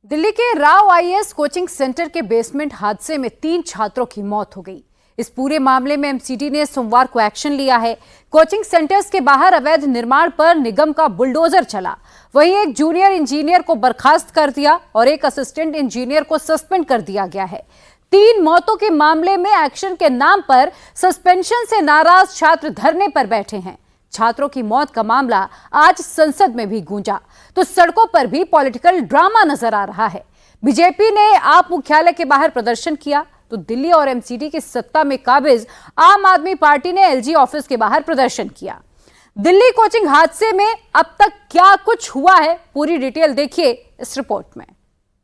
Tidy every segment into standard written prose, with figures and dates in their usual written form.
दिल्ली के Rao IAS coaching centre के basement हादसे में 3 छात्रों की मौत हो गई। इस पूरे मामले में एमसीडी ने सोमवार को एक्शन लिया है। कोचिंग सेंटर्स के बाहर अवैध निर्माण पर निगम का बुलडोजर चला। वहीं एक जूनियर इंजीनियर को बर्खास्त कर दिया और एक असिस्टेंट इंजीनियर को सस्पेंड कर दिया गया है। 3 मौतों के मामले में एक्शन के नाम पर सस्पेंशन से नाराज छात्र धरने पर बैठे हैं। छात्रों की मौत का मामला आज संसद में भी गूंजा तो सड़कों पर भी पॉलिटिकल ड्रामा नजर आ रहा है। बीजेपी ने आप मुख्यालय के बाहर प्रदर्शन किया तो दिल्ली और एमसीडी की सत्ता में काबिज आम आदमी पार्टी ने एलजी ऑफिस के बाहर प्रदर्शन किया। दिल्ली कोचिंग हादसे में अब तक क्या कुछ हुआ है, पूरी डिटेल देखिए इस रिपोर्ट में।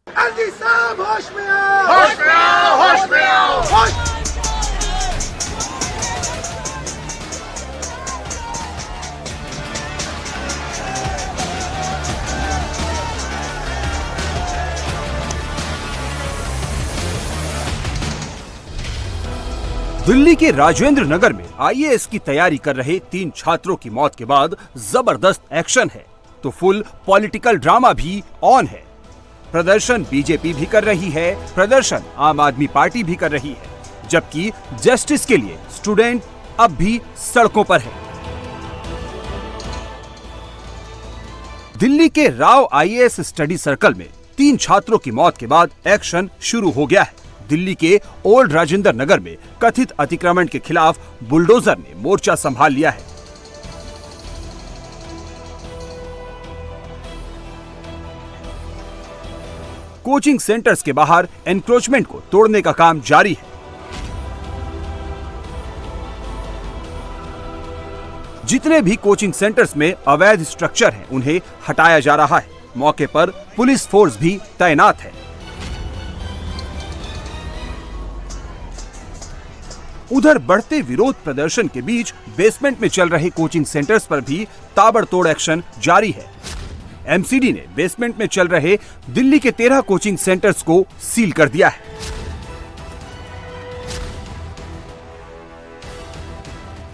एलजी साहब होश में आओ, होश में आओ, होश में आओ, होश। दिल्ली के राजेंद्र नगर में आईएएस की तैयारी कर रहे 3 छात्रों की मौत के बाद जबरदस्त एक्शन है तो फुल पॉलिटिकल ड्रामा भी ऑन है। प्रदर्शन बीजेपी भी कर रही है, प्रदर्शन आम आदमी पार्टी भी कर रही है, जबकि जस्टिस के लिए स्टूडेंट अब भी सड़कों पर है। दिल्ली के राव आईएएस स्टडी सर्कल में 3 छात्रों की मौत के बाद एक्शन शुरू हो गया है। दिल्ली के ओल्ड राजेंद्र नगर में कथित अतिक्रमण के खिलाफ बुलडोजर ने मोर्चा संभाल लिया है। कोचिंग सेंटर्स के बाहर एनक्रोचमेंट को तोड़ने का काम जारी है। जितने भी कोचिंग सेंटर्स में अवैध स्ट्रक्चर हैं, उन्हें हटाया जा रहा है। मौके पर पुलिस फोर्स भी तैनात है। उधर बढ़ते विरोध प्रदर्शन के बीच बेसमेंट में चल रहे कोचिंग सेंटर्स पर भी ताबड़तोड़ एक्शन जारी है। एमसीडी ने बेसमेंट में चल रहे दिल्ली के 13 कोचिंग सेंटर्स को सील कर दिया है।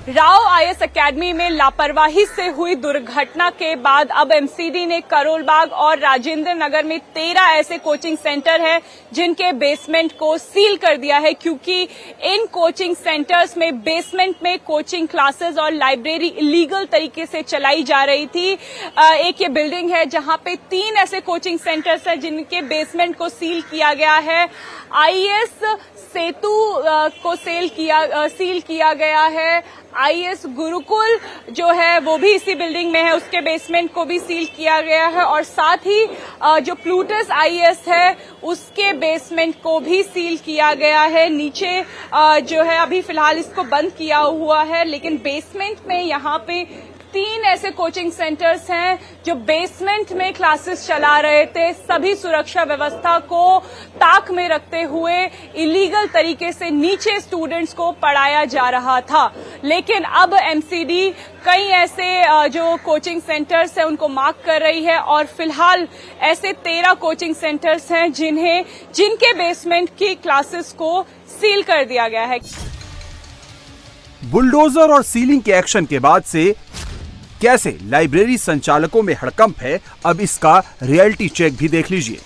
राव आईएएस एकेडमी में लापरवाही से हुई दुर्घटना के बाद अब एमसीडी ने करोल बाग और राजेंद्र नगर में 13 ऐसे कोचिंग सेंटर हैं जिनके बेसमेंट को सील कर दिया है, क्योंकि इन कोचिंग सेंटर्स में बेसमेंट में कोचिंग क्लासेस और लाइब्रेरी इलीगल तरीके से चलाई जा रही थी। एक ये बिल्डिंग है जहां पे 3 ऐसे कोचिंग सेंटर्स हैं जिनके बेसमेंट को सील किया गया है। आईएएस सेतु को सील किया गया है। आईएएस गुरुकुल जो है वो भी इसी बिल्डिंग में है, उसके बेसमेंट को भी सील किया गया है और साथ ही जो प्लूटस आईएएस है उसके बेसमेंट को भी सील किया गया है। नीचे जो है अभी फिलहाल इसको बंद किया हुआ है, लेकिन बेसमेंट में यहाँ पे 3 ऐसे कोचिंग सेंटर्स हैं जो बेसमेंट में क्लासेस चला रहे थे। सभी सुरक्षा व्यवस्था को ताक में रखते हुए इलीगल तरीके से नीचे स्टूडेंट्स को पढ़ाया जा रहा था। लेकिन अब एमसीडी कई ऐसे जो कोचिंग सेंटर्स हैं उनको मार्क कर रही है और फिलहाल ऐसे 13 कोचिंग सेंटर्स हैं जिनके बेसमेंट की क्लासेस को सील कर दिया गया है। बुलडोजर और सीलिंग के एक्शन के बाद से कैसे लाइब्रेरी संचालकों में हड़कंप है, अब इसका रियलिटी चेक भी देख लीजिए।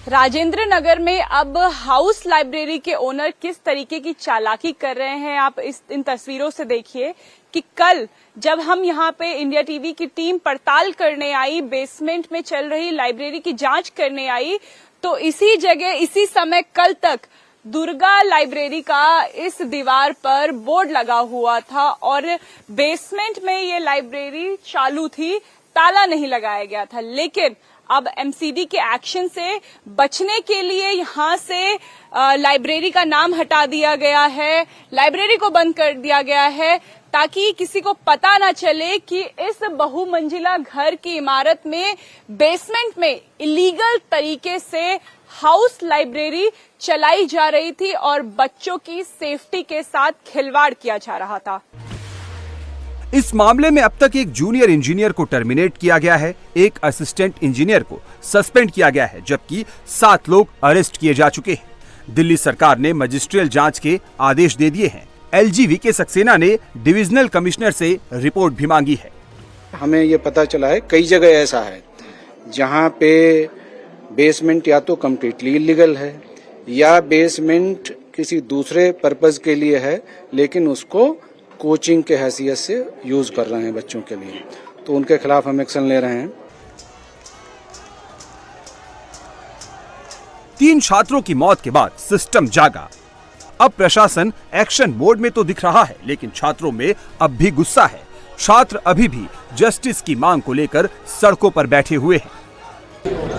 राजेंद्र नगर में अब हाउस लाइब्रेरी के ओनर किस तरीके की चालाकी कर रहे हैं, आप इन तस्वीरों से देखिए कि कल जब हम यहाँ पे इंडिया टीवी की टीम पड़ताल करने आई, बेसमेंट में चल रही लाइब्रेरी की जांच करने आई, तो इसी जगह इसी समय कल तक दुर्गा लाइब्रेरी का इस दीवार पर बोर्ड लगा हुआ था और बेसमेंट में ये लाइब्रेरी चालू थी, ताला नहीं लगाया गया था। लेकिन अब एमसीडी के एक्शन से बचने के लिए यहां से लाइब्रेरी का नाम हटा दिया गया है, लाइब्रेरी को बंद कर दिया गया है, ताकि किसी को पता ना चले कि इस बहुमंजिला घर की इमारत में बेसमेंट में इलीगल तरीके से हाउस लाइब्रेरी चलाई जा रही थी और बच्चों की सेफ्टी के साथ खिलवाड़ किया जा रहा था। इस मामले में अब तक एक जूनियर इंजीनियर को टर्मिनेट किया गया है, एक असिस्टेंट इंजीनियर को सस्पेंड किया गया है, जबकि 7 लोग अरेस्ट किए जा चुके हैं। दिल्ली सरकार ने मजिस्ट्रियल जांच के आदेश दे दिए हैं। एलजी वीके सक्सेना ने डिविजनल कमिश्नर से रिपोर्ट भी मांगी है। हमें ये पता चला है कई जगह ऐसा है जहाँ पे बेसमेंट या तो कम्प्लीटली इलीगल है या बेसमेंट किसी दूसरे पर्पज के लिए है, लेकिन उसको कोचिंग के हैसियत से यूज कर रहे हैं बच्चों के लिए, तो उनके खिलाफ हम एक्शन ले रहे हैं। 3 छात्रों की मौत के बाद सिस्टम जागा। अब प्रशासन एक्शन मोड में तो दिख रहा है, लेकिन छात्रों में अब भी गुस्सा है। छात्र अभी भी जस्टिस की मांग को लेकर सड़कों पर बैठे हुए हैं।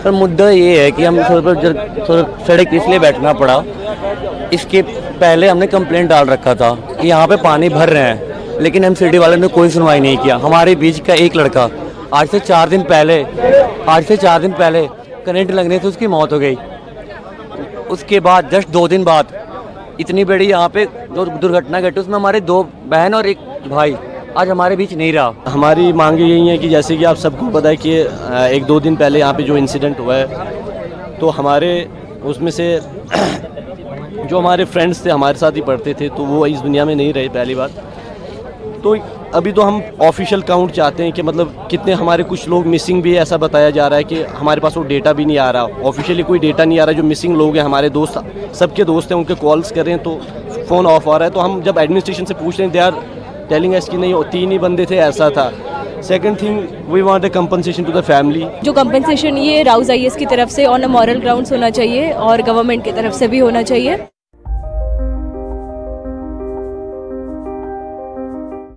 सर मुद्दा ये है कि हम सड़क इसलिए बैठना पड़ा, इसके पहले हमने कंप्लेंट डाल रखा था कि यहाँ पे पानी भर रहे हैं, लेकिन एमसीडी वाले ने कोई सुनवाई नहीं किया। हमारे बीच का एक लड़का आज से 4 दिन पहले करंट लगने से उसकी मौत हो गई। उसके बाद जस्ट 2 दिन बाद इतनी बड़ी यहाँ पे जो दुर्घटना घटी, उसमें हमारे 2 बहन और 1 भाई आज हमारे बीच नहीं रहा। हमारी मांग यही है कि जैसे कि आप सबको पता है कि 1-2 दिन पहले यहाँ पे जो इंसिडेंट हुआ है, तो हमारे उसमें से जो हमारे फ्रेंड्स थे, हमारे साथ ही पढ़ते थे, तो वो इस दुनिया में नहीं रहे पहली बात। तो अभी तो हम ऑफिशियल काउंट चाहते हैं कि मतलब कितने हमारे कुछ लोग मिसिंग भी, ऐसा बताया जा रहा है कि हमारे पास वो डेटा भी नहीं आ रहा, ऑफिशियली कोई डेटा नहीं आ रहा। जो मिसिंग लोग हैं हमारे दोस्त, सबके दोस्त हैं, उनके कॉल्स कर रहे हैं तो फ़ोन ऑफ आ रहा है। तो हम जब एडमिनिस्ट्रेशन से पूछ रहे हैं, दे आर टेलिंग अस कि नहीं 3 ही बंदे थे, ऐसा था। Second thing, we want a compensation to the family. जो कंपनसेशन ये राउज आईएएस की तरफ से ऑन अ मॉरल ग्राउंड्स होना चाहिए और गवर्नमेंट की तरफ से भी होना चाहिए।